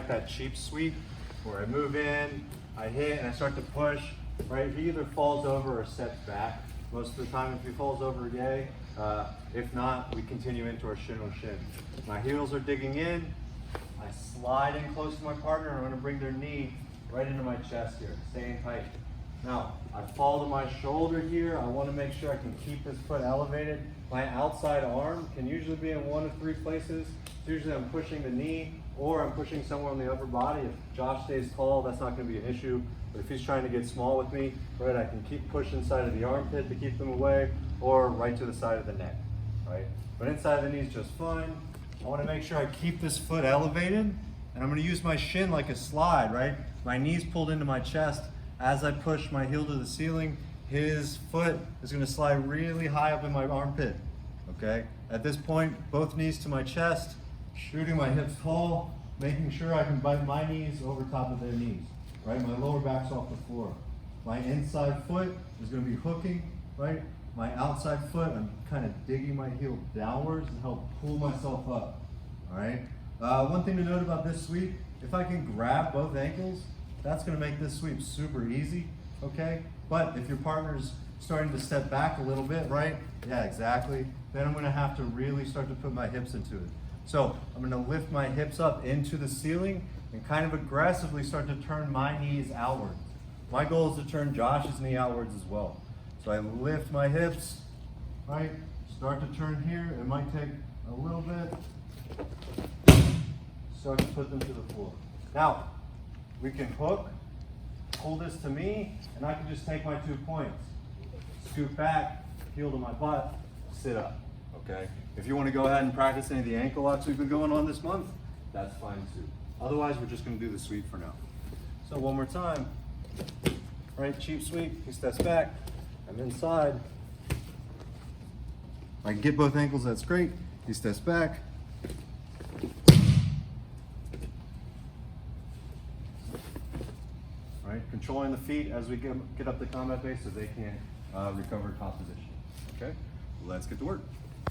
expect that cheap sweep where I move in, I hit, and I start to push, right? He either falls over or steps back. Most of the time, if he falls over, yay. If not, we continue into our shin on shin. My heels are digging in. I slide in close to my partner, and I'm gonna bring their knee right into my chest here, staying tight. Now, I fall to my shoulder here. I wanna make sure I can keep this foot elevated. My outside arm can usually be in one of three places. So usually I'm pushing the knee, or I'm pushing somewhere on the upper body. If Josh stays tall, that's not gonna be an issue. But if he's trying to get small with me, right, I can keep pushing inside of the armpit to keep them away, or right to the side of the neck, right? But inside the knee is just fine. I wanna make sure I keep this foot elevated, and I'm gonna use my shin like a slide, right? My knee's pulled into my chest. As I push my heel to the ceiling, his foot is gonna slide really high up in my armpit, okay? At this point, both knees to my chest, shooting my hips tall, making sure I can bite my knees over top of their knees, right? My lower back's off the floor. My inside foot is gonna be hooking, right? My outside foot, I'm kind of digging my heel downwards to help pull myself up, all right? One thing to note about this sweep, if I can grab both ankles, that's gonna make this sweep super easy, okay? But if your partner's starting to step back a little bit, right? Yeah, exactly. Then I'm gonna have to really start to put my hips into it. So I'm gonna lift my hips up into the ceiling and kind of aggressively start to turn my knees outwards. My goal is to turn Josh's knee outwards as well. So I lift my hips, right? Start to turn here. It might take a little bit. Start to put them to the floor. Now, we can hook, pull this to me, and I can just take my 2 points. Scoot back, heel to my butt, sit up, okay? If you want to go ahead and practice any of the ankle locks we've been going on this month, that's fine too. Otherwise, we're just going to do the sweep for now. So one more time, right, cheap sweep, he steps back, I'm inside. If I can get both ankles, that's great. He steps back. Right, controlling the feet as we get up the combat base so they can't recover top position. Okay, let's get to work.